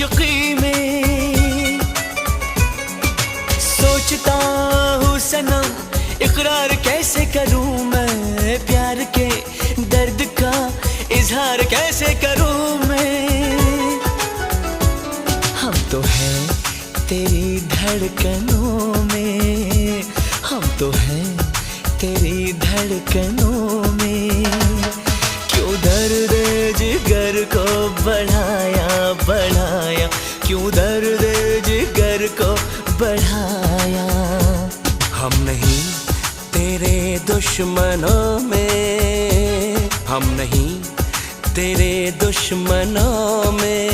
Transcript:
आशिकी में। सोचता हूँ सनम इकरार कैसे करूँ मैं, प्यार के दर्द का इजहार कैसे करूँ मैं। हम तो हैं तेरी धड़कनों में, हम तो हैं तेरी धड़कनों में। क्यों दर्द जिगर को बढ़ाया बढ़ाया, क्यों दर्द जिगर को बढ़ाया। हम नहीं तेरे दुश्मनों में, हम नहीं तेरे दुश्मनों में।